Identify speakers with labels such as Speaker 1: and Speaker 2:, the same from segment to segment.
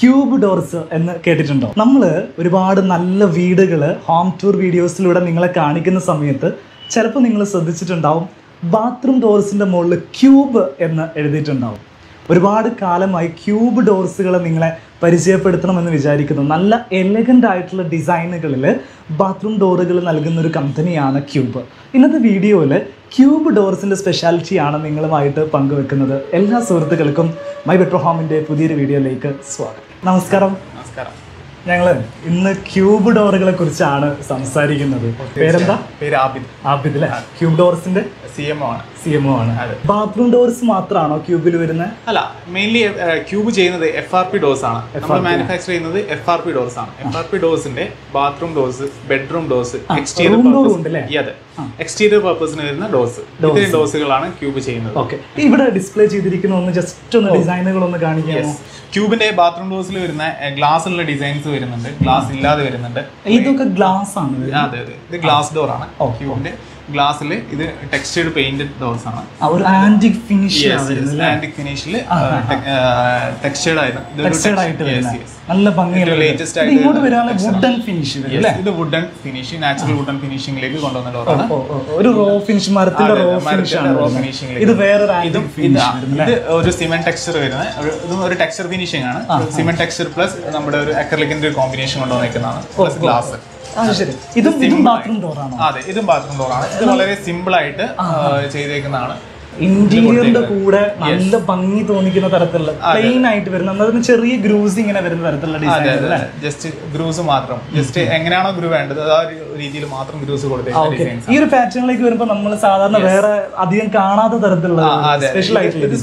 Speaker 1: Cube doors എന്ന് കേട്ടിട്ടുണ്ടോ? നമ്മൾ ഒരുപാട് നല്ല വീടുകൾ ഹോം ടൂർ വീഡിയോസിലൂടെ നിങ്ങളെ കാണിക്കുന്ന സമയത്ത് ചിലപ്പോൾ നിങ്ങൾ ശ്രദ്ധിച്ചിട്ടുണ്ടാവും, ബാത്റൂം ഡോർസിൻ്റെ മുകളിൽ ക്യൂബ് എന്ന് എഴുതിയിട്ടുണ്ടാവും. ഒരുപാട് കാലമായി ക്യൂബ് ഡോർസുകളെ നിങ്ങളെ പരിചയപ്പെടുത്തണമെന്ന് വിചാരിക്കുന്നു. നല്ല എലഗൻ്റ് ആയിട്ടുള്ള ഡിസൈനുകളിൽ ബാത്റൂം ഡോറുകൾ നൽകുന്ന ഒരു കമ്പനിയാണ് ക്യൂബ്. ഇന്നത്തെ വീഡിയോയിൽ ക്യൂബ് ഡോർസിൻ്റെ സ്പെഷ്യാലിറ്റിയാണ് നിങ്ങളുമായിട്ട് പങ്കുവെക്കുന്നത്. എല്ലാ സുഹൃത്തുക്കൾക്കും മൈ ബെറ്റർ ഹോമിൻ്റെ പുതിയൊരു വീഡിയോയിലേക്ക് സ്വാഗതം. നമസ്കാരം. ഞങ്ങൾ ഇന്ന് ക്യൂബ് ഡോറുകളെ കുറിച്ചാണ് സംസാരിക്കുന്നത്. പേരെന്താ?
Speaker 2: പേര് ആബിദ്.
Speaker 1: ആബിദ് അല്ലേ? ക്യൂബ് ഡോർസിന്റെ
Speaker 2: CMO
Speaker 1: ആണ്. ബാത്റൂം ഡോർസ് മാത്രമാണോ ക്യൂബിൽ വരുന്നത്?
Speaker 2: അല്ല, മെയിൻലി ക്യൂബ് ചെയ്യുന്നത് FRP ഡോർസ് ആണ്. നമ്മൾ മാനുഫാക്ചർ ചെയ്യുന്നത് FRP ഡോർസ് ആണ്. FRP ഡോർസിന്റെ bathroom doors, bedroom doors, exterior പർപ്പസിന് വരുന്ന ഡോർസ്, ഇത്രയും ഡോർസുകളാണ് ക്യൂബ് ചെയ്യുന്നത്.
Speaker 1: ഓക്കെ, ഇവിടെ ഡിസ്പ്ലേ ചെയ്തിരിക്കുന്ന ഒന്ന് ജസ്റ്റ് ഒന്ന് ഡിസൈനുകൾ ഒന്ന് കാണിക്കാമോ?
Speaker 2: ക്യൂബിന്റെ ബാത്റൂം ഡോർസിൽ വരുന്ന ഗ്ലാസ്സിലുള്ള ഡിസൈൻസ് വരുന്നുണ്ട്, ഗ്ലാസ് ഇല്ലാതെ വരുന്നുണ്ട്.
Speaker 1: ഇതൊക്കെ ഗ്ലാസ് ആണ്?
Speaker 2: അതെ, ഇത് ഗ്ലാസ് ഡോർ ആണ്. ക്യൂബിന്റെ ഗ്ലാസ്സിൽ ഇത് ടെക്സ്റ്റേർഡ് പെയിന്റഡ് ഡോർസ് ആണ്.
Speaker 1: ഒരു ആന്റിക് ഫിനിഷ്,
Speaker 2: ആന്റിക് ഫിനിഷിൽ ടെക്സ്റ്റേർഡ് ആയിട്ട്
Speaker 1: നല്ല ഭംഗിയുള്ള ലേറ്റസ്റ്റ് ആയിട്ട് ഇങ്ങോട്ട് വരാനുള്ള വുഡൻ ഫിനിഷ്.
Speaker 2: ഇത് വുഡൻ ഫിനിഷ്, നാച്ചുറൽ വുഡൻ ഫിനിഷിംഗിലേക്ക് കൊണ്ടുവന്ന ഡോറാണ്.
Speaker 1: ഒരു റോ ഫിനിഷ്, മരത്തിന്റെ റോ ഫിനിഷിംഗ്. ഇത് വേറൊരു
Speaker 2: ഇത് ഒരു സിമെന്റ് ടെക്സ്ചർ വരുന്ന ഒരു ടെക്സ്ചർ ഫിനിഷിംഗ് ആണ്. സിമെന്റ് ടെക്സ്ചർ പ്ലസ് നമ്മുടെ ഒരു അക്രിലിക്കിന്റെ ഒരു കോമ്പിനേഷൻ കൊണ്ടുവന്നേക്കുന്നതാണ്. Plus glass.
Speaker 1: ഇതും ബാത്റൂം ഡോറാണ്.
Speaker 2: അതെ, ഇതും ബാത്റൂം ഡോറാണ്. ഇത് വളരെ സിമ്പിൾ ആയിട്ട് ചെയ്തേക്കുന്നതാണ്.
Speaker 1: ഇന്റീരിയറിന്റെ കൂടെ നല്ല ഭംഗി തോന്നിക്കുന്ന തരത്തിലുള്ള പ്ലെയിൻ ആയിട്ട് വരുന്ന ചെറിയ ഗ്രൂസ് ഇങ്ങനെ വരുന്ന തരത്തിലുള്ള ഡിസൈൻ.
Speaker 2: ജസ്റ്റ് ഗ്രൂസ് മാത്രം, ജസ്റ്റ് എങ്ങനെയാണോ ഗ്രൂ വേണ്ടത് ആ ഒരു രീതിയിൽ മാത്രം ഗ്രൂസ് കൊടുത്തേക്കുന്നത്.
Speaker 1: ഈ ഒരു പാറ്റേണിലേക്ക് വരുമ്പോൾ നമ്മൾ സാധാരണ വേറെ അധികം കാണാത്ത തരത്തിലുള്ള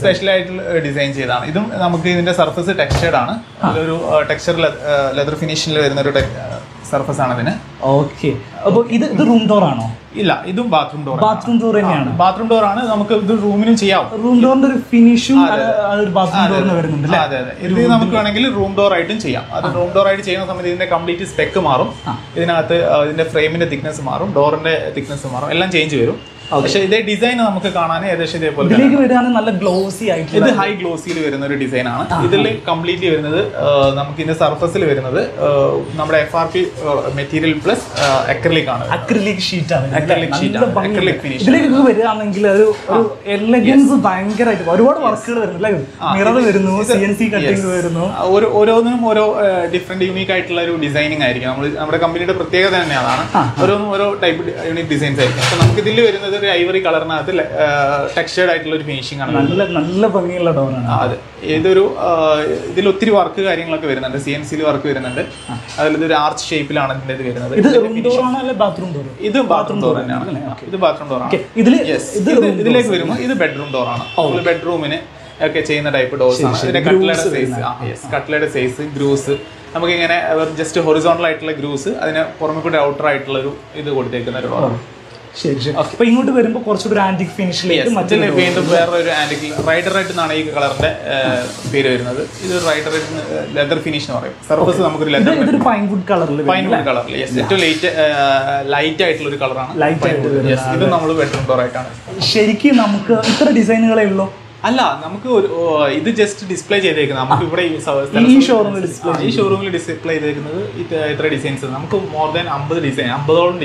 Speaker 2: സ്പെഷ്യൽ ആയിട്ടുള്ള ഡിസൈൻ ചെയ്താണ്. ഇതും നമുക്ക് ഇതിന്റെ സർഫസ് ടെക്സ്ചേർഡ് ആണ്. അതിലൊരു ടെക്സ്ചർ ലെതർ ഫിനിഷിൽ വരുന്ന ഒരു സർഫസ് ആണ് ഇതിന്.
Speaker 1: ഓക്കെ, അപ്പോൾ ഇത് റൂം ഡോർ ആണോ?
Speaker 2: ഇല്ല, ഇതും ബാത്റൂം ഡോർ.
Speaker 1: ബാത്റൂം ഡോർ തന്നെയാണ്.
Speaker 2: ബാത്റൂം ഡോർ ആണ്. നമുക്ക് ഇത് റൂമിനും ചെയ്യാം.
Speaker 1: റൂം ഡോറിന്റെ ഒരു ഫിനിഷും ബാത്റൂം ഡോറിന് വരുന്നുണ്ട്.
Speaker 2: അതെ, ഇത് നമുക്ക് വേണമെങ്കിൽ റൂം ഡോർ ആയിട്ടും ചെയ്യാം. അത് റൂം ഡോർ ആയിട്ട് ചെയ്യുന്ന സമയത്ത് ഇതിന്റെ കംപ്ലീറ്റ് സ്പെക്ക് മാറും. ഇതിനകത്ത് ഇതിന്റെ ഫ്രെയിമിന്റെ തിക്നെസ് മാറും, ഡോറിന്റെ തിക്നെസ് മാറും, എല്ലാം ചേഞ്ച് വരും. പക്ഷേ ഇതേ ഡിസൈൻ നമുക്ക് കാണാൻ ഏകദേശം ഇതേപോലെ
Speaker 1: നല്ല ഗ്ലോസി ആയിട്ട്, ഇത്
Speaker 2: ഹൈ ഗ്ലോസിയിൽ വരുന്ന ഒരു ഡിസൈൻ ആണ്. ഇതിൽ കംപ്ലീറ്റ്ലി വരുന്നത് നമുക്ക് ഇതിന്റെ സർഫസിൽ വരുന്നത് നമ്മുടെ FRP മെറ്റീരിയൽ പ്ലസ് അക്രിലിക് ആണ്.
Speaker 1: അക്രിലിക് ഷീറ്റ് ആണ്.
Speaker 2: Acrylic finish.
Speaker 1: ഇതിലേക്ക് വരികയാണെങ്കിൽ ഒരു എലഗൻസ് ഭയങ്കരമായിട്ട് ഒരുപാട് വർക്കുകൾ വരുന്നു. മിറർ വരുന്നു, CNC കട്ടിംഗ് വരുന്നു.
Speaker 2: ഓരോന്നിനും ഓരോ ഡിഫറെന്റ് യൂണീക്ക് ആയിട്ടുള്ള ഒരു ഡിസൈനിങ് ആയിരിക്കും. നമ്മുടെ കമ്പനിയുടെ പ്രത്യേകത തന്നെ അതാണ്. ഓരോന്നും ഓരോ ടൈപ്പ് യൂണിക് ഡിസൈൻസ് ആയിരിക്കും. അപ്പൊ നമുക്ക് ഇതിൽ വരുന്നത് ഒരു ഐവറി കളറിനകത്ത് ടെക്സ്ചേർഡ് ആയിട്ടുള്ള ഒരു ഫിനിഷിംഗ് ആണ്.
Speaker 1: നല്ല ഭംഗിയുള്ള ഡോറാണ്.
Speaker 2: അതെ, ഇതിൽ ഒത്തിരി വർക്ക് കാര്യങ്ങളൊക്കെ വരുന്നുണ്ട്. CNC വർക്ക് വരുന്നുണ്ട്. അതിലൊരു ആർച്ച് ഷേപ്പിലാണ് ഇതിന്റെ ഇത് വരുന്നത്. ഇത് ബാത്റൂം ഡോർ തന്നെയാണ്. ഇത് ബാത്റൂം ഡോറാണ്. ഇതിലേക്ക് വരുമ്പോൾ ഇത് ബെഡ്റൂം ഡോറാണ്. ബെഡ്റൂമിന് ഒക്കെ ചെയ്യുന്ന ടൈപ്പ് ഡോർസ് ആണ്. ഇതിന്റെ കട്ട്ലയുടെ സൈസ്, ഗ്രൂസ് നമുക്ക് ഇങ്ങനെ ജസ്റ്റ് ഹൊറിസോണ്ടൽ ആയിട്ടുള്ള ഗ്രൂസ്, അതിന് പുറമെ കൂടെ ഔട്ടർ ആയിട്ടുള്ള ഒരു ഇത് കൊടുത്തേക്കുന്ന ഒരു ഡോറാണ്.
Speaker 1: ശരി. അപ്പൊ ഇങ്ങോട്ട് വരുമ്പോൾ കുറച്ചുകൂടി ആന്റിക് ഫിനിഷിലേക്ക്
Speaker 2: വീണ്ടും വേറൊരു ആന്റിക് റൈഡറൈറ്റ് എന്നാണ് ഈ കളറിന്റെ പേര് വരുന്നത്. ഇത് റൈഡറൈറ്റ് ലെതർ ഫിനിഷ് എന്ന് പറയും. സർഫസ് നമുക്കൊരു
Speaker 1: പൈൻവുഡ് കളറിൽ
Speaker 2: ഏറ്റവും ലൈറ്റ് ആയിട്ടുള്ള ഒരു കളറാണ്. ഇത് നമ്മൾ ബെഡ്റൂം ഡോർ ആയിട്ടാണ്.
Speaker 1: ശരിക്കും നമുക്ക് ഇത്ര ഡിസൈനുകളേ ഉള്ളൂ?
Speaker 2: അല്ല, നമുക്ക് ഇത് ജസ്റ്റ് ഡിസ്പ്ലേ ചെയ്തേക്കുന്നത്. നമുക്ക് ഇവിടെ ഈ ഷോറൂമിൽ ഡിസ്പ്ലേ ചെയ്തേക്കുന്നത് ഇത്ര ഡിസൈൻസ്. നമുക്ക് മോർ ദാൻ 50 ഡിസൈൻ, 50ഓളം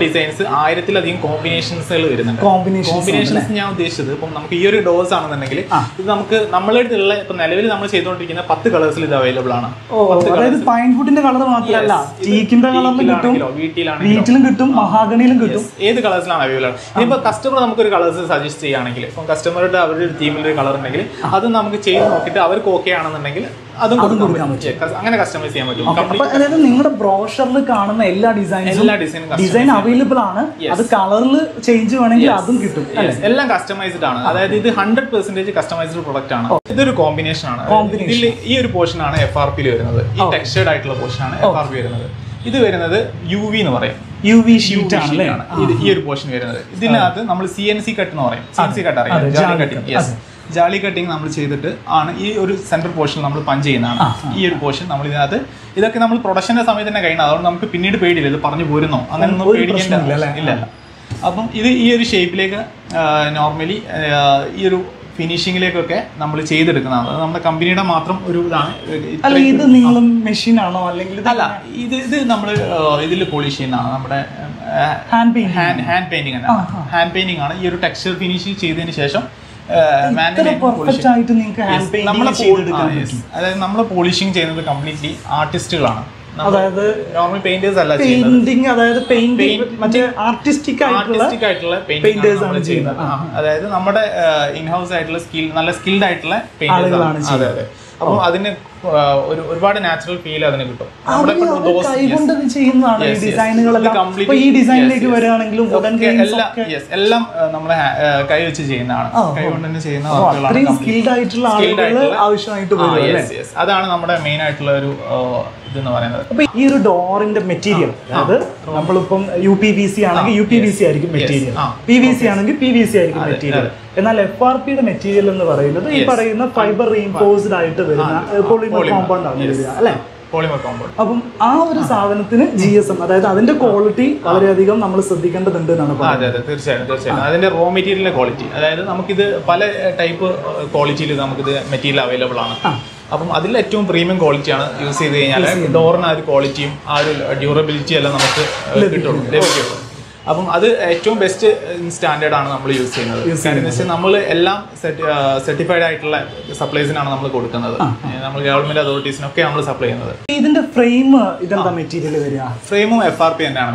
Speaker 2: ഡിസൈൻസ്, 1000-ലധികം കോമ്പിനേഷൻസുകൾ വരുന്നുണ്ട്. കോമ്പിനേഷൻസ് ഞാൻ ഉദ്ദേശിച്ചത് ഇപ്പം നമുക്ക് ഈ ഒരു ഡോസ് ആണെന്നുണ്ടെങ്കിൽ ഇത് നമുക്ക് നമ്മളുടെ അടുത്തുള്ള ഇപ്പൊ നിലവിൽ നമ്മൾ ചെയ്തുകൊണ്ടിരിക്കുന്ന 10 കളേഴ്സിൽ ഇത് അവൈലബിൾ ആണ്.
Speaker 1: അതായത് പൈൻവുഡിന്റെ കളർ മാത്രമല്ല, ടീക്കിന്റെ കളറിലും കിട്ടും, വീട്ടിലും കിട്ടും, മഹാഗണിയിലും കിട്ടും.
Speaker 2: ഏത് കളേഴ്സിലാണ് അവൈലബിൾ ആണ്. ഇനിയിപ്പോ കസ്റ്റമർ നമുക്കൊരു കളേഴ്സ് സജസ്റ്റ് ചെയ്യുകയാണെങ്കിൽ, ഇപ്പം കസ്റ്റമറുടെ അവരുടെ ഒരു തീമിലൊരു കളർ ഉണ്ടെങ്കിൽ അത് നമുക്ക് ചെയ്ത് നോക്കിയിട്ട് അവർക്ക് ഓക്കെ ആണെന്നുണ്ടെങ്കിൽ അതും കൊടുക്കാൻ പറ്റും. അങ്ങനെ കസ്റ്റമൈസ് ചെയ്യാൻ പറ്റും.
Speaker 1: അതായത് നിങ്ങളുടെ ബ്രോഷറിൽ കാണുന്ന എല്ലാ ഡിസൈൻ അവൈലബിൾ ആണ്. അത് കളറിൽ ചേഞ്ച് വേണമെങ്കിൽ അതും കിട്ടും.
Speaker 2: എല്ലാം കസ്റ്റമൈസ്ഡ് ആണ്. അതായത് ഇത് 100% കസ്റ്റമൈസ്ഡ് പ്രൊഡക്റ്റ് ആണ്. ഇതൊരു കോമ്പിനേഷൻ ആണ്. ഇതിൽ ഈ ഒരു പോർഷൻ ആണ് FRP വരുന്നത്. ഈ ടെക്സ്ചേർഡ് ആയിട്ടുള്ള പോർഷൻ ആണ് FRP വരുന്നത്. ഇത് വരുന്നത് UV എന്ന് പറയും. UV ഷീറ്റ് ആണ് ഈ ഒരു പോർഷൻ വരുന്നത്. ഇതിനകത്ത് നമ്മൾ CNC കട്ട് എന്ന് പറയും. CNC കട്ട് അറിയാം, ജാലി കട്ടിങ് നമ്മൾ ചെയ്തിട്ട് ആണ് ഈ ഒരു സെന്റർ പോർഷൻ നമ്മൾ പഞ്ച് ചെയ്യുന്നതാണ്. ഈ ഒരു പോർഷൻ നമ്മൾ ഇതിനകത്ത് ഇതൊക്കെ നമ്മൾ പ്രൊഡക്ഷന്റെ സമയത്ത് തന്നെ കഴിയുന്നത്. അതുകൊണ്ട് നമുക്ക് പിന്നീട് പേടിയില്ല, ഇത് പറഞ്ഞു പോരുന്നോ അങ്ങനെ ഒന്നും പേടിക്കേണ്ട ഇല്ല. അപ്പം ഇത് ഈ ഒരു ഷേപ്പിലേക്ക് നോർമലി ഈ ഒരു ഫിനിഷിങ്ങിലേക്കൊക്കെ നമ്മൾ ചെയ്തെടുക്കുന്നതാണ്. അത് നമ്മുടെ കമ്പനിയുടെ മാത്രം ഒരു ഇതാണ്.
Speaker 1: അല്ല, ഇത് നിങ്ങൾ മെഷീൻ ആണോ അല്ലെങ്കിൽ
Speaker 2: അല്ല, ഇത് നമ്മൾ ഇതിൽ പോളിഷ് ചെയ്യുന്നതാണ്. നമ്മുടെ
Speaker 1: ഹാൻഡ്
Speaker 2: പെയിന്റിംഗ് ആണ്. ഹാൻഡ് പെയിന്റിംഗ് ആണ്. ഈ ഒരു ടെക്സ്ചർ ഫിനിഷ് ചെയ്തതിന് ശേഷം അതായത് നമ്മൾ പോളിഷിങ് ചെയ്യുന്നത് കംപ്ലീറ്റ്ലി ആർട്ടിസ്റ്റുകളാണ്.
Speaker 1: അതായത്
Speaker 2: നോർമൽ പെയിന്റേഴ്സ് അല്ല
Speaker 1: പെയിന്റിംഗ്, അതായത് മറ്റേ ആർട്ടിസ്റ്റിക് ആയിട്ടുള്ള
Speaker 2: പെയിന്റേഴ്സ് ആണ് ചെയ്യുന്നത്. അതായത് നമ്മുടെ ഇൻഹൗസ് ആയിട്ടുള്ള നല്ല സ്കിൽഡ് ആയിട്ടുള്ള പെയിന്റേഴ്സാണ്. അതെ അതെ. അപ്പോൾ അതിന് ഒരുപാട് നാച്ചുറൽ ഫീൽ അതിന് കിട്ടും. എല്ലാം നമ്മളെ കൈ വെച്ച് ചെയ്യുന്നതാണ്. കൈ കൊണ്ട് തന്നെ ചെയ്യുന്ന അതാണ് നമ്മുടെ മെയിൻ ആയിട്ടുള്ള ഒരു ഇതെന്ന് പറയുന്നത്.
Speaker 1: അപ്പൊ ഈ ഒരു ഡോറിന്റെ മെറ്റീരിയൽ, അതായത് നമ്മളിപ്പം UPVC ആണെങ്കിൽ UPVC ആയിരിക്കും മെറ്റീരിയൽ, PVC ആണെങ്കിൽ PVC ആയിരിക്കും മെറ്റീരിയൽ. എന്നാൽ FRP യുടെ മെറ്റീരിയൽ എന്ന് പറയുന്നത് ഈ പറയുന്ന ഫൈബർ റീഇൻഫോഴ്സ്ഡ് ആയിട്ട് വരുന്ന പോളിമർ കോമ്പൗണ്ട് ആണ് അല്ലെ?
Speaker 2: Polymer compound.
Speaker 1: അപ്പം ആ ഒരു സാധനത്തിന് GSM, അതായത് അതിന്റെ ക്വാളിറ്റി വളരെയധികം നമ്മൾ ശ്രദ്ധിക്കേണ്ടതുണ്ട് എന്നാണ് പറയുന്നത്.
Speaker 2: അതെ അതെ, തീർച്ചയായും. അതിന്റെ റോ മെറ്റീരിയലിന്റെ ക്വാളിറ്റി, അതായത് നമുക്കിത് പല ടൈപ്പ് ക്വാളിറ്റിയിൽ നമുക്കിത് മെറ്റീരിയൽ അവൈലബിൾ ആണ്. അപ്പം അതിൽ ഏറ്റവും പ്രീമിയം ക്വാളിറ്റിയാണ് യൂസ് ചെയ്ത് കഴിഞ്ഞാൽ ഡോറിന് ആ ഒരു ക്വാളിറ്റിയും ആ ഒരു ഡ്യൂറബിലിറ്റിയും എല്ലാം നമുക്ക് ലഭിക്കുള്ളൂ. അപ്പം അത് ഏറ്റവും ബെസ്റ്റ് സ്റ്റാൻഡേർഡ് ആണ് നമ്മൾ യൂസ് ചെയ്യുന്നത്. കാര്യം എന്ന് വെച്ചാൽ നമ്മൾ എല്ലാം സർട്ടിഫൈഡ് ആയിട്ടുള്ള സപ്ലൈസിനാണ് നമ്മൾ കൊടുക്കുന്നത്. നമ്മൾ ഗവൺമെന്റ് അതോറിറ്റീസിനൊക്കെ നമ്മൾ സപ്ലൈ ചെയ്യുന്നത്.
Speaker 1: ഇതിന്റെ ഫ്രെയിം ഇതെന്താ മെറ്റീരിയൽ വരിക?
Speaker 2: ഫ്രെയിമും FRP തന്നെയാണ്.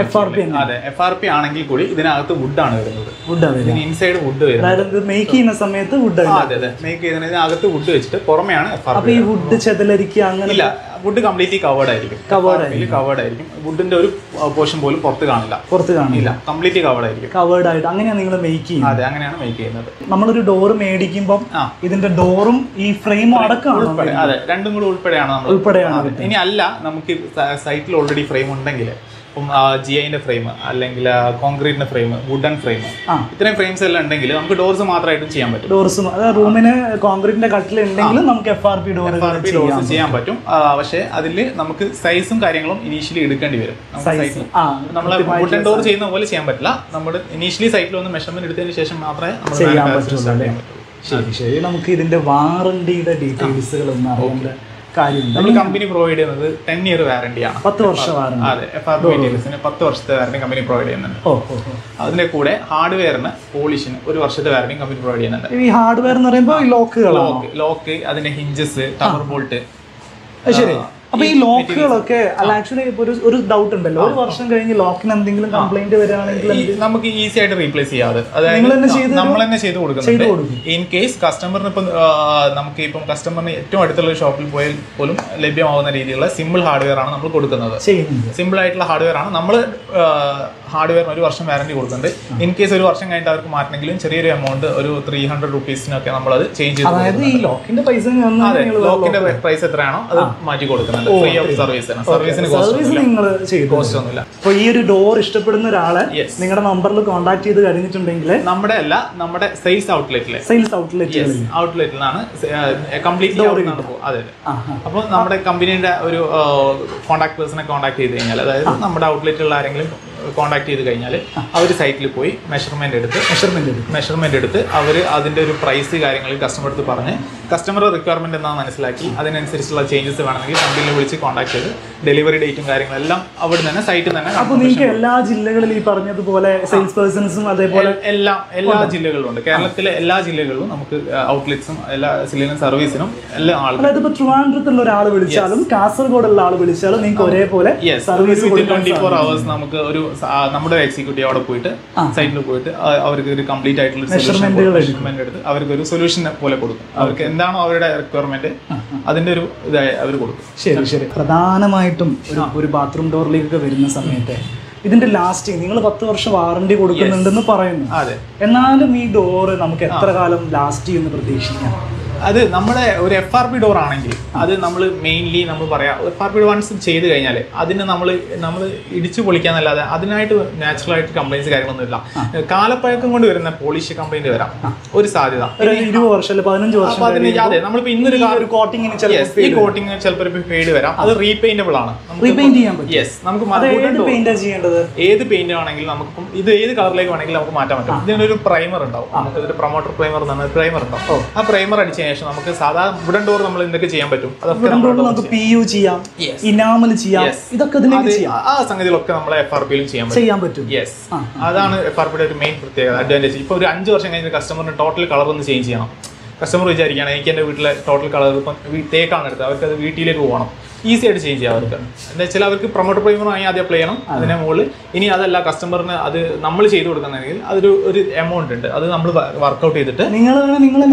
Speaker 2: അതെ, FRP ആണെങ്കിൽ കൂടി ഇതിനകത്ത് വുഡാണ് വരുന്നത്. ഇതിന് ഇൻസൈഡ് വുഡ് വരുന്നത്.
Speaker 1: മേക്ക് ചെയ്യുന്ന സമയത്ത് വുഡ്.
Speaker 2: അതെ അതെ, മേക്ക് ചെയ്യുന്നതിനകത്ത് വുഡ് വെച്ചിട്ട് പുറമെയാണ് FRP.
Speaker 1: അപ്പൊ ഈ വുഡ് ചെതലരിക്കുക അങ്ങനെ
Speaker 2: ഇല്ല, വുഡ് കംപ്ലീറ്റ്ലി കവേർഡ് ആയിരിക്കും. വുഡിന്റെ ഒരു പോർഷൻ പോലും പുറത്ത് കാണില്ല. കംപ്ലീറ്റ്ലി കവേർഡ് ആയിരിക്കും.
Speaker 1: കവേർഡ് ആയിട്ട് അങ്ങനെയാണ് നിങ്ങൾ മേക്ക് ചെയ്യുന്നത്?
Speaker 2: അതെ, അങ്ങനെയാണ് മേക്ക് ചെയ്യുന്നത്.
Speaker 1: നമ്മളൊരു ഡോർ മേടിക്കുമ്പോൾ ഇതിന്റെ ഡോറും ഈ ഫ്രെയിമും അടക്കമാണ്.
Speaker 2: അതെ, രണ്ടും കൂടെ ഉൾപ്പെടെയാണ് നമ്മൾ. ഇനി അല്ല, നമുക്ക് സൈറ്റിൽ ഓൾറെഡി ഫ്രെയിം ഉണ്ടെങ്കിൽ, ഇപ്പം GIന്റെ ഫ്രെയിം അല്ലെങ്കിൽ കോൺക്രീറ്റിന്റെ ഫ്രെയിം, വുഡൻ ഫ്രെയിം, ഇത്രയും ഫ്രെയിംസ് എല്ലാം ഉണ്ടെങ്കിൽ നമുക്ക് ഡോർസ് മാത്രമായിട്ടും ചെയ്യാൻ പറ്റും.
Speaker 1: ഡോർസ് റൂമിന് കോൺക്രീറ്റിന്റെ കട്ടിൽ ഉണ്ടെങ്കിൽ നമുക്ക് FRP ഡോർസ്
Speaker 2: ചെയ്യാൻ പറ്റും. പക്ഷേ അതിൽ നമുക്ക് സൈസും കാര്യങ്ങളും ഇനീഷ്യലി എടുക്കേണ്ടി വരും. നമ്മൾ വുഡൻ ഡോർ ചെയ്യുന്ന പോലെ ചെയ്യാൻ പറ്റില്ല. നമ്മൾ ഇനീഷ്യലി സൈറ്റിൽ ഒന്ന് മെഷർമെന്റ് എടുത്തതിന് ശേഷം മാത്രമേ
Speaker 1: ചെയ്യാൻ പറ്റുള്ളൂ. ശരി ശരി. നമുക്ക് ഇതിന്റെ വാറണ്ടിയുടെ ഡീറ്റെയിൽസുകൾ ഒന്ന് അറിയേണ്ട കാര്യമുണ്ട്.
Speaker 2: നമ്മൾ കമ്പനി പ്രൊവൈഡ് ചെയ്യുന്നത് 10 ഇയർ വാറണ്ടിയാണ്.
Speaker 1: 10 വർഷം വാറണ്ടി.
Speaker 2: അതെ, FRP മെറ്റീരിയൽസിന് 10 വർഷത്തെ വാറണ്ടി കമ്പനി പ്രൊവൈഡ് ചെയ്യുന്നുണ്ട്. അതിന്റെ കൂടെ ഹാർഡ്വെയറിന്, പോളിഷിന് 1 വർഷത്തെ വാറണ്ടി കമ്പനി പ്രൊവൈഡ് ചെയ്യുന്നുണ്ട്.
Speaker 1: ഈ ഹാർഡ്വെയർ എന്ന് പറയുമ്പോൾ
Speaker 2: ലോക്ക്, അതിന്റെ ഹിഞ്ചസ്, ടവർ ബോൾട്ട്.
Speaker 1: ശരി. അപ്പൊ ഈ ലോക്കുകളൊക്കെ അല്ല, ആക്ച്വലി ഒരു ഡൗട്ട് ഉണ്ടല്ലോ, 1 വർഷം കഴിഞ്ഞ് ലോക്കിന് എന്തെങ്കിലും കംപ്ലൈന്റ് വരികയാണെങ്കിൽ
Speaker 2: നമുക്ക് ഈസി ആയിട്ട് റീപ്ലേസ് ചെയ്യാതെ, അതായത് നമ്മൾ തന്നെ ചെയ്ത് കൊടുക്കുന്നുണ്ട്. ഇൻ കേസ് കസ്റ്റമറിന് ഇപ്പം നമുക്ക് ഇപ്പം കസ്റ്റമറിന് ഏറ്റവും അടുത്തുള്ള ഷോപ്പിൽ പോയാൽ പോലും ലഭ്യമാവുന്ന രീതിയിലുള്ള സിമ്പിൾ ഹാർഡ്വെയർ ആണ് നമ്മൾ കൊടുക്കുന്നത്. സിമ്പിൾ ആയിട്ടുള്ള ഹാർഡ്വെയർ ആണ് നമ്മൾ ഹാർഡ്വെയറിന് 1 വർഷം വാറണ്ടി കൊടുക്കുന്നുണ്ട്. ഇൻ കേസ് 1 വർഷം കഴിഞ്ഞിട്ട് അവർക്ക് മാറ്റണമെങ്കിലും ചെറിയൊരു എമൗണ്ട്, ഒരു 300 രൂപീസിനൊക്കെ നമ്മൾ അത് ചേഞ്ച് ചെയ്ത്
Speaker 1: ലോക്കിന്റെ പൈസ,
Speaker 2: ലോക്കിന്റെ പ്രൈസ് എത്രയാണോ അത് മാറ്റി കൊടുക്കുന്നത്. ഫ്രീ ഓഫ് സർവീസിന് കോസ്റ്റ് ഒന്നുമില്ല.
Speaker 1: അപ്പൊ ഈ ഒരു ഡോർ ഇഷ്ടപ്പെടുന്ന ഒരാളെ നിങ്ങളുടെ നമ്പറിൽ കോൺടാക്ട് ചെയ്ത് കഴിഞ്ഞിട്ടുണ്ടെങ്കിൽ
Speaker 2: നമ്മുടെ സെയിൽസ് ഔട്ട്ലെറ്റിലാണ് കംപ്ലീറ്റ്ലി. അതെ. അപ്പോൾ നമ്മുടെ കമ്പനിയുടെ ഒരു കോൺടാക്ട് പേഴ്സണെ കോൺടാക്ട് ചെയ്ത് കഴിഞ്ഞാൽ, അതായത് നമ്മുടെ ഔട്ട്ലെറ്റുള്ള ആരെങ്കിലും കോൺടാക്ട് ചെയ്ത് കഴിഞ്ഞാൽ അവർ സൈറ്റിൽ പോയി മെഷർമെന്റ് എടുത്ത് അവർ അതിന്റെ ഒരു പ്രൈസ് കാര്യങ്ങൾ കസ്റ്റമർ അടുത്ത് പറഞ്ഞ് കസ്റ്റമർ റിക്വയർമെന്റ് എന്താണെന്ന് മനസ്സിലാക്കി അതിനനുസരിച്ചുള്ള ചേഞ്ചസ് വേണമെങ്കിൽ കമ്പനിയിൽ വിളിച്ച് കോൺടാക്ട് ചെയ്ത് ഡെലിവറി ഡേറ്റും കാര്യങ്ങളെല്ലാം അവിടെ തന്നെ സൈറ്റിൽ തന്നെ.
Speaker 1: അപ്പോൾ നിങ്ങൾക്ക് എല്ലാ ജില്ലകളിലും ഈ പറഞ്ഞതുപോലെ സെയിൽസ് പേഴ്സൺസും അതേപോലെ
Speaker 2: എല്ലാ ജില്ലകളിലും ഉണ്ട്. കേരളത്തിലെ എല്ലാ ജില്ലകളിലും നമുക്ക് ഔട്ട്ലെറ്റ്സും എല്ലാ ജില്ലയിലും സർവീസിനും എല്ലാ ആളുകളും,
Speaker 1: അതായത് ഇപ്പോൾ ട്രിവാൻഡ്രത്തുള്ള ഒരാൾ വിളിച്ചാലും കാസർഗോഡുള്ള ആൾ വിളിച്ചാലും നിങ്ങൾക്ക് ഒരേപോലെ സർവീസ്
Speaker 2: 24 hours നമുക്ക് ഒരു നമ്മുടെ എക്സിക്യൂട്ടീവ് അവിടെ പോയിട്ട് സൈറ്റിൽ പോയിട്ട് അവർക്ക് ഒരു കംപ്ലീറ്റ് ആയിട്ടുള്ള മെഷർമെന്റ് എടുത്ത് അവർക്ക് ഒരു സൊല്യൂഷൻ പോലെ കൊടുക്കും. അവർക്ക് എന്താണോ അവരുടെ റിക്വയർമെന്റ് അതിന്റെ ഒരു ഇതായി അവർ കൊടുക്കും.
Speaker 1: ശരി ശരി. പ്രധാനമായിട്ടും ഒരു ബാത്റൂം ഡോറിലേക്കൊക്കെ വരുന്ന സമയത്ത് ഇതിന്റെ ലാസ്റ്റിംഗ് നിങ്ങൾ 10 വർഷം വാറണ്ടി കൊടുക്കുന്നുണ്ടെന്ന് പറയുന്നു.
Speaker 2: അതെ.
Speaker 1: എന്നാലും ഈ ഡോറ് നമുക്ക് എത്ര കാലം ലാസ്റ്റ് ചെയ്യുമെന്ന് പ്രതീക്ഷിക്കാം?
Speaker 2: അത് നമ്മുടെ ഒരു FRP ഡോർ ആണെങ്കിൽ അത് നമ്മൾ മെയിൻലി നമ്മൾ പറയാം FRP വൺസ് ചെയ്ത് കഴിഞ്ഞാൽ അതിന് നമ്മൾ ഇടിച്ചു പൊളിക്കാന്നല്ലാതെ അതിനായിട്ട് നാച്ചുറൽ ആയിട്ട് കംപ്ലൈൻസ് കാര്യങ്ങളൊന്നും ഇല്ല. കാലപ്പഴക്കം കൊണ്ട് വരുന്ന പോളിഷ് കംപ്ലൈന്റ് വരാം ഒരു സാധ്യത.
Speaker 1: 20 വർഷം 15 വർഷം.
Speaker 2: അതെ, നമ്മളിപ്പോ ഇന്നൊരു കോട്ടിങ്ങിന് ഈ കോട്ടിങ് ചിലപ്പോൾ ഫെയ്ഡ് വരാം. അത് റീപെയിന്റബിൾ ആണ്.
Speaker 1: റീപെയിന്റ് ചെയ്യാൻ പറ്റും.
Speaker 2: യെസ്, നമുക്ക് ഏത് പെയിന്റ് ആണെങ്കിലും നമുക്കിപ്പം ഇത് ഏത് കളറിലേക്ക് വേണമെങ്കിലും നമുക്ക് മാറ്റാൻ പറ്റും. ഇതിനൊരു പ്രൈമർ ഉണ്ടാവും. നമുക്കൊരു പ്രൊമോട്ടർ പ്രൈമർ എന്നാണ് പ്രൈമർ ഉണ്ടാവും. ആ പ്രൈമർ അടിച്ചതിന് ശേഷം നമുക്ക് സാധാ വുഡൻ ഡോർ നമ്മൾ എന്തൊക്കെ ചെയ്യാൻ പറ്റും അതൊക്കെ
Speaker 1: നമുക്ക് PU ചെയ്യാം, ഇനാമൽ ചെയ്യാം, ഇതൊക്കെ
Speaker 2: ആ സംഗതികളൊക്കെ നമ്മളെ FRPയിലും ചെയ്യാൻ പറ്റും. യെസ്, അതാണ് FRPയുടെ ഒരു മെയിൻ പ്രത്യേകത, അഡ്വാൻറ്റേജ്. ഇപ്പൊ ഒരു 5 വർഷം കഴിഞ്ഞ കസ്റ്റമറിന് ടോട്ടൽ കളർ ഒന്ന് ചേഞ്ച് ചെയ്യണം. കസ്റ്റമർ വിചാരിക്കുകയാണ് എനിക്ക് എൻ്റെ വീട്ടിലെ ടോട്ടൽ കളർ ഇപ്പം തേക്കാണ് എടുത്തത്, അവർക്ക് അത് വീട്ടിലേക്ക് പോകണം, ഈസി ആയിട്ട് ചേഞ്ച് ചെയ്യാം അവർക്ക്. എന്താ വെച്ചാൽ അവർക്ക് പ്രൊമോട്ടർ പ്രൈമർ വാങ്ങി ആദ്യം അപ്ലൈ ചെയ്യണം. അതിന് മുകളിൽ ഇനി അതല്ല കസ്റ്റമറിന് അത് നമ്മൾ ചെയ്ത് കൊടുക്കുന്നെങ്കിൽ ഒരു എമൗണ്ട് ഉണ്ട്, അത് നമ്മൾ വർക്ക്ഔട്ട് ചെയ്തിട്ട്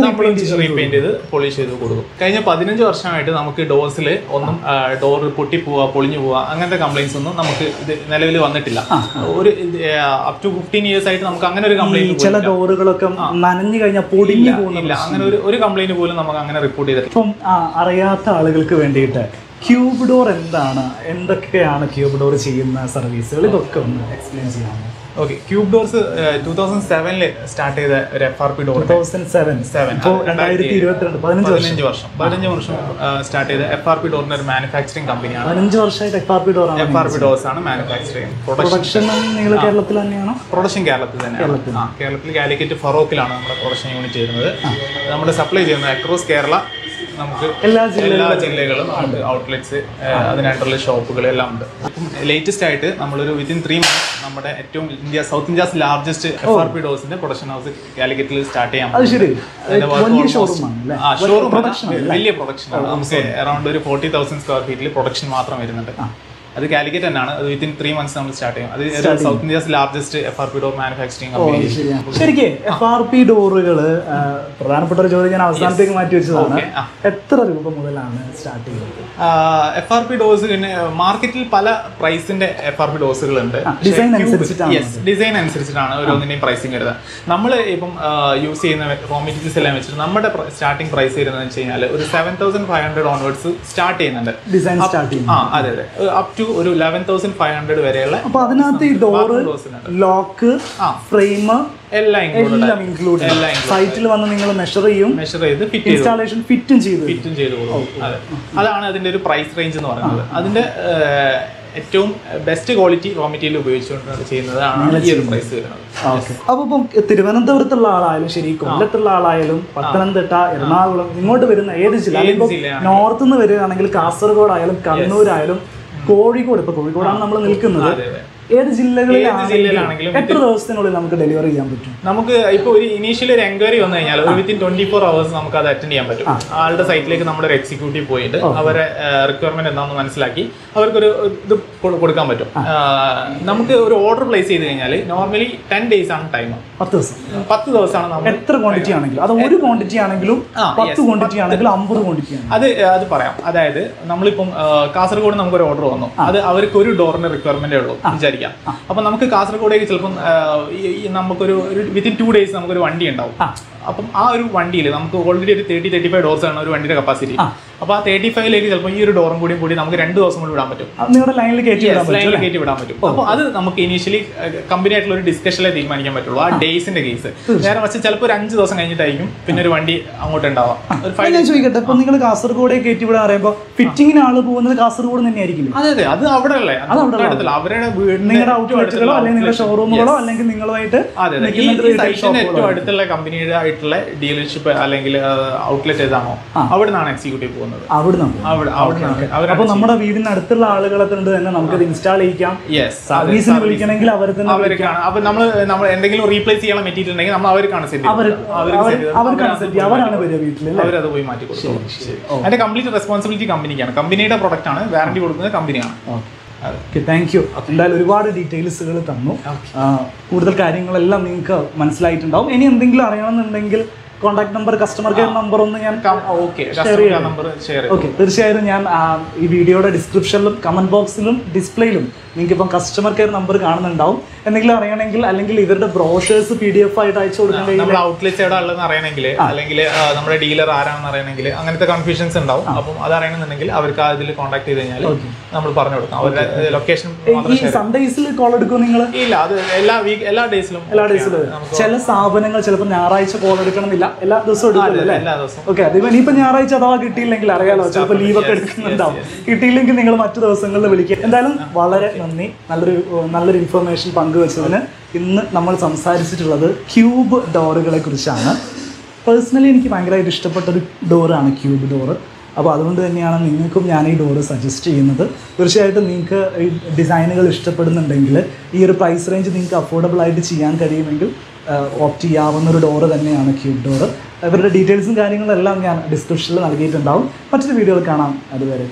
Speaker 2: നമ്മൾ റീപെയിന്റ് ചെയ്ത് പോളിഷ് ചെയ്ത് കൊടുക്കും. കഴിഞ്ഞ 15 വർഷമായിട്ട് നമുക്ക് ഡോർസിൽ ഒന്നും ഡോർ പൊട്ടിപ്പോവുക പൊളിഞ്ഞു പോവുക അങ്ങനത്തെ കംപ്ലൈൻസ് ഒന്നും നമുക്ക് ഇത് നിലവിൽ വന്നിട്ടില്ല. ഒരു അപ് ടു 15 ഇയേഴ്സ് ആയിട്ട് നമുക്ക് അങ്ങനെ ഒരു കംപ്ലൈന്റ്,
Speaker 1: ചില ഡോറുകളൊക്കെ നനഞ്ഞു കഴിഞ്ഞാൽ പൊടിഞ്ഞു പോകുന്നില്ല,
Speaker 2: അങ്ങനെ ഒരു കംപ്ലൈന്റ് പോലും നമുക്ക് അങ്ങനെ റിപ്പോർട്ട് ചെയ്തിട്ടില്ല.
Speaker 1: ഇപ്പം അറിയാത്ത ആളുകൾക്ക് വേണ്ടിയിട്ട് ക്യൂബ് ഡോർ എന്താണ്, എന്തൊക്കെയാണ് ക്യൂബ് ഡോർ ചെയ്യുന്ന സർവീസുകൾ, ഇതൊക്കെ ഒന്ന് എക്സ്പ്ലെയിൻ ചെയ്യാമോ?
Speaker 2: ഓക്കെ, ക്യൂബ് ഡോർസ് 2007 സ്റ്റാർട്ട് ചെയ്ത ഒരു FRP ഡോർ.
Speaker 1: 2007 15
Speaker 2: വർഷം സ്റ്റാർട്ട് ചെയ്ത FRP ഡോറിന്റെ ഒരു മാനുഫാക്ചറിംഗ് കമ്പനിയാണ്.
Speaker 1: 15 വർഷമായിട്ട് FRP
Speaker 2: ഡോർസ് ആണ് മാനുഫാക്ചറിംഗ്.
Speaker 1: പ്രൊഡക്ഷൻ നിങ്ങൾ കേരളത്തിൽ തന്നെയാണോ?
Speaker 2: പ്രൊഡക്ഷൻ കേരളത്തിൽ തന്നെയാണ്. കേരളത്തിൽ കാലിക്കറ്റ് ഫറോക്കിലാണ് നമ്മുടെ പ്രൊഡക്ഷൻ യൂണിറ്റ് ചെയ്യുന്നത്. നമ്മൾ സപ്ലൈ ചെയ്യുന്നത് അക്രോസ് കേരള നമുക്ക് എല്ലാ ജില്ലകളും നമുക്ക് ഔട്ട്ലെറ്റ്സ്, അതിനായിട്ടുള്ള ഷോപ്പുകൾ എല്ലാം ഉണ്ട്. അപ്പം ലേറ്റസ്റ്റ് ആയിട്ട് നമ്മളൊരു വിത്തിൻ 3 months നമ്മുടെ ഏറ്റവും സൗത്ത് ഇന്ത്യസ് ലാർജസ്റ്റ് FRP ഡോർസിന്റെ പ്രൊഡക്ഷൻ ഹൗസ് കാലിക്കറ്റിൽ സ്റ്റാർട്ട് ചെയ്യാൻ ഷോറൂം. വലിയ പ്രൊഡക്ഷൻ ആണ്. നമുക്ക് അറൌണ്ട് ഒരു 40,000 സ്ക്വയർ ഫീറ്റിൽ പ്രൊഡക്ഷൻ മാത്രം വരുന്നുണ്ട്. അത് കാലിക്കറ്റ് തന്നെയാണ്. അത് വിത്തിൻ 3 months നമ്മൾ സ്റ്റാർട്ട് ചെയ്യും. അത് south India's largest FRP door manufacturing company.
Speaker 1: ശരിക്കും FRP ഡോറുകൾ പ്രധാനപ്പെട്ട ഒരു ചോദ്യം ഞാൻ അവസാനത്തേക്ക് മാറ്റി വെച്ചതാണ്. എത്ര രൂപ മുതലാണ് സ്റ്റാർട്ട് ചെയ്യുന്നത്?
Speaker 2: FRP ഡോർസ് പിന്നെ മാർക്കറ്റിൽ പല പ്രൈസിന്റെ FRP ഡോസുകൾ ഉണ്ട്. ഡിസൈൻ അനുസരിച്ചിട്ടാണ് ഓരോന്നിന്റെയും പ്രൈസിങ് വരുന്നത്. നമ്മൾ ഇപ്പം യൂസ് ചെയ്യുന്ന റോ മെറ്റീരിയൽസ് എല്ലാം വെച്ചിട്ട് നമ്മുടെ സ്റ്റാർട്ടിംഗ് പ്രൈസ് വരുന്നത് വെച്ച് കഴിഞ്ഞാൽ ഒരു 7,500 ഓൺവേർഡ്സ് സ്റ്റാർട്ട് ചെയ്യുന്നുണ്ട്.
Speaker 1: ഡിസൈൻ സ്റ്റാർട്ട് ചെയ്യുന്നത്.
Speaker 2: അതെ അതെ, അപ് ടു ഒരു 11,500 വരെയുള്ള.
Speaker 1: അപ്പൊ അതിനകത്ത് ഈ ഡോറ്, ലോക്ക്, ഫ്രെയിം എല്ലാം ഇൻക്ലൂഡ്. സൈറ്റിൽ വന്ന് നിങ്ങൾ മെഷർ ചെയ്ത് ഇൻസ്റ്റാളേഷൻ ഫിറ്റും ചെയ്ത് കൊടുക്കും.
Speaker 2: അതാണ് അതിന്റെ ഒരു പ്രൈസ് റേഞ്ച് എന്ന് പറയുന്നത്. അതിന്റെ ഏറ്റവും ബെസ്റ്റ് ക്വാളിറ്റി റോ മെറ്റീരിയൽ ഉപയോഗിച്ചുകൊണ്ട് ചെയ്യുന്നതാണ് ഈ ഒരു പ്രൈസ് വരുന്നത്.
Speaker 1: അപ്പൊ ഇപ്പം തിരുവനന്തപുരത്തുള്ള ആളായാലും ശരി, കൊല്ലത്തുള്ള ആളായാലും, പത്തനംതിട്ട, എറണാകുളം, ഇങ്ങോട്ട് വരുന്ന ഏത് ജില്ല, നോർത്ത് നിന്ന് വരികയാണെങ്കിൽ കാസർഗോഡ് ആയാലും കണ്ണൂരായാലും കോഴിക്കോട്, ഇപ്പൊ കോഴിക്കോടാണ് നമ്മൾ നിൽക്കുന്നത്, ഏത് ജില്ലകളിലാണെങ്കിലും എത്ര ദിവസത്തിനുള്ളിൽ നമുക്ക് ഡെലിവറി ചെയ്യാൻ പറ്റും?
Speaker 2: നമുക്ക് ഇപ്പോൾ ഒരു ഇനീഷ്യൽ ഒരു എൻക്വയറി വന്നു കഴിഞ്ഞാൽ ഒരു വിത്തിൻ 24 hours നമുക്ക് അത് അറ്റൻഡ് ചെയ്യാൻ പറ്റും. ആളുടെ സൈറ്റിലേക്ക് നമ്മുടെ ഒരു എക്സിക്യൂട്ടീവ് പോയിട്ട് അവരെ റിക്വയർമെന്റ് എന്താണെന്ന് മനസ്സിലാക്കി അവർക്കൊരു ഇത് കൊടുക്കാൻ പറ്റും. നമുക്ക് ഒരു ഓർഡർ പ്ലേസ് ചെയ്ത് കഴിഞ്ഞാൽ നോർമലി 10 days ആണ് ടൈം. 10 ദിവസമാണ് നമ്മൾ
Speaker 1: എത്ര ക്വാണ്ടിറ്റി ആണെങ്കിലും, അത് ഒരു ക്വാണ്ടിറ്റി ആണെങ്കിലും 10 ക്വാണ്ടിറ്റി ആണെങ്കിലും 50 ക്വാണ്ടിറ്റി ആണ്.
Speaker 2: അത് പറയാം. അതായത് നമ്മളിപ്പം കാസർഗോഡ് നമുക്കൊരു ഓർഡർ വന്നു, അത് അവർക്ക് ഒരു ഡോറിന്റെ റിക്വയർമെന്റേ ഉള്ളൂ വിചാരിക്കും. അപ്പൊ നമുക്ക് കാസർഗോഡേക്ക് ചിലപ്പം നമുക്കൊരു വിത്തിൻ 2 days നമുക്കൊരു വണ്ടി ഉണ്ടാവും. അപ്പം ആ ഒരു വണ്ടിയിൽ നമുക്ക് ഓൾറെഡി ഒരു 30-35 ഡോർസ് ആണ് ഒരു വണ്ടിയുടെ കപ്പാസിറ്റി. അപ്പൊ ആ 35ലേക്ക് ചിലപ്പോൾ ഈ ഒരു ഡോറും കൂടി നമുക്ക് 2 ദിവസം കൊണ്ട് വിടാൻ പറ്റും.
Speaker 1: നിങ്ങളുടെ ലൈനിൽ കയറ്റി
Speaker 2: വിടാൻ പറ്റും. അപ്പോൾ അത് നമുക്ക് ഇനീഷ്യലി കമ്പനി ആയിട്ടുള്ള ഒരു ഡിസ്കഷനിലെ തീരുമാനിക്കാൻ പറ്റുള്ളൂ. ആ ഡേയ്സിന്റെ കേസ് നേരെ വെച്ച് ചിലപ്പോൾ ഒരു 5 ദിവസം കഴിഞ്ഞിട്ടായിരിക്കും പിന്നെ ഒരു വണ്ടി അങ്ങോട്ട് ഉണ്ടാവാം.
Speaker 1: ഞാൻ ചോദിക്കട്ടെ, ഇപ്പൊ നിങ്ങൾ കാസർഗോഡേ കയറ്റി വിടാൻ പറയുമ്പോൾ ഫിറ്റിങ്ങിന് ആള് പോകുന്നത് കാസർഗോഡ് തന്നെ ആയിരിക്കും?
Speaker 2: അതെ അതെ, അത് അവിടെ ഉള്ള അവരുടെ
Speaker 1: നിങ്ങളുടെ ഔട്ട്ലെറ്റുകളോ അല്ലെങ്കിൽ നിങ്ങളുടെ ഷോറൂമുകളോ അല്ലെങ്കിൽ നിങ്ങളുമായിട്ട്
Speaker 2: ഏറ്റവും അടുത്തുള്ള കമ്പനിയുടെ ആയിട്ടുള്ള ഡീലർഷിപ്പ് അല്ലെങ്കിൽ ഔട്ട്ലെറ്റ് ഏതാണോ അവിടെ നിന്നാണ് എക്സിക്യൂട്ടീവ് പോകുന്നത്.
Speaker 1: അപ്പൊ നമ്മുടെ വീടിന് അടുത്തുള്ള ആളുകളെ കൊണ്ട് തന്നെ നമുക്ക് ഇൻസ്റ്റാൾ ചെയ്യിക്കാം. സർവീസിന് വിളിക്കണമെങ്കിൽ അവർക്കാണ്.
Speaker 2: അപ്പൊ നമ്മൾ എന്തെങ്കിലും റീപ്ലേസ് ചെയ്യാൻ മെറ്റീരിയൽ ഉണ്ടെങ്കിൽ നമ്മൾ അവർക്കാണ്
Speaker 1: അവരാണ് വരിക വീട്ടിൽ,
Speaker 2: അവരത് പോയി മാറ്റി കൊടുക്കും. അതിന്റെ കംപ്ലീറ്റ് റെസ്പോൺസിബിലിറ്റി കമ്പനിക്കാണ്. കമ്പനിയുടെ പ്രൊഡക്റ്റ് ആണ്, വാറന്റി കൊടുക്കുന്നത് കമ്പനിയാണ്.
Speaker 1: Thank you. എന്തായാലും ഒരുപാട് ഡീറ്റെയിൽസുകൾ തന്നു. കൂടുതൽ കാര്യങ്ങളെല്ലാം നിങ്ങൾക്ക് മനസ്സിലായിട്ടുണ്ടാവും. ഇനി എന്തെങ്കിലും അറിയണമെന്നുണ്ടെങ്കിൽ contact number, customer care number ഒന്ന് ഞാൻ തീർച്ചയായും ഞാൻ ഈ വീഡിയോയുടെ ഡിസ്ക്രിപ്ഷനിലും കമന്റ് ബോക്സിലും ഡിസ്പ്ലേയിലും നിങ്ങൾക്ക് ഇപ്പം കസ്റ്റമർ കെയർ നമ്പർ കാണുന്നുണ്ടാവും. എന്തെങ്കിലും അറിയണമെങ്കിൽ അല്ലെങ്കിൽ ഇവരുടെ ബ്രോഷേഴ്സ് PDF ആയിട്ട് അയച്ചു കൊടുക്കാൻ
Speaker 2: നമ്മുടെ ഔട്ട്ലെറ്റ്സ് എവിടെ ഉള്ളതെന്ന് അറിയണമെങ്കിൽ അല്ലെങ്കിൽ നമ്മുടെ ഡീലർ ആരാണെന്ന് അറിയണമെങ്കിൽ അങ്ങനത്തെ കൺഫ്യൂഷൻസ് ഉണ്ടാവും. അപ്പം അത് അറിയണമെന്നുണ്ടെങ്കിൽ അവർക്ക് അതിൽ കോൺടാക്ട് ചെയ്ത് കഴിഞ്ഞാൽ നമ്മൾ പറഞ്ഞു കൊടുക്കാം. അവരുടെ ലൊക്കേഷൻ
Speaker 1: ഈ സൺഡേസിൽ കോൾ എടുക്കും നിങ്ങൾ?
Speaker 2: ഇല്ല, അത് എല്ലാ ഡേയ്സിലും.
Speaker 1: ചില സ്ഥാപനങ്ങൾ ചിലപ്പോൾ ഞായറാഴ്ച കോൾ എടുക്കണമെന്നില്ല, എല്ലാ ദിവസവും എടുക്കില്ല.
Speaker 2: എല്ലാ ദിവസവും.
Speaker 1: ഓക്കെ, അത് ഇനിയിപ്പോൾ ഞായറാഴ്ച അഥവാ കിട്ടിയില്ലെങ്കിൽ അറിയാലോ, ചിലപ്പോൾ ലീവൊക്കെ എടുക്കുന്നുണ്ടാവും. കിട്ടിയില്ലെങ്കിൽ നിങ്ങൾ മറ്റു ദിവസങ്ങളിൽ വിളിക്കുക. എന്തായാലും വളരെ നന്ദി, നല്ലൊരു ഇൻഫർമേഷൻ പങ്കുവെച്ചതിന്. ഇന്ന് നമ്മൾ സംസാരിച്ചിട്ടുള്ളത് ക്യൂബ് ഡോറുകളെ കുറിച്ചാണ്. പേഴ്സണലി എനിക്ക് ഭയങ്കരമായിട്ട് ഇഷ്ടപ്പെട്ടൊരു ഡോറാണ് ക്യൂബ് ഡോറ്. അപ്പോൾ അതുകൊണ്ട് തന്നെയാണ് നിങ്ങൾക്കും ഞാൻ ഈ ഡോറ് സജസ്റ്റ് ചെയ്യുന്നത്. തീർച്ചയായിട്ടും നിങ്ങൾക്ക് ഈ ഡിസൈനുകൾ ഇഷ്ടപ്പെടുന്നുണ്ടെങ്കിൽ, ഈ ഒരു പ്രൈസ് റേഞ്ച് നിങ്ങൾക്ക് അഫോർഡബിൾ ആയിട്ട് ചെയ്യാൻ കഴിയുമെങ്കിൽ ഓപ്റ്റ് ചെയ്യാവുന്നൊരു ഡോറ് തന്നെയാണ് ക്യൂബ് ഡോറ്. ഇവരുടെ ഡീറ്റെയിൽസും കാര്യങ്ങളെല്ലാം ഞാൻ ഡിസ്ക്രിപ്ഷനിൽ നൽകിയിട്ടുണ്ടാവും. മറ്റൊരു വീഡിയോയിൽ കാണാം. അതുവരെ.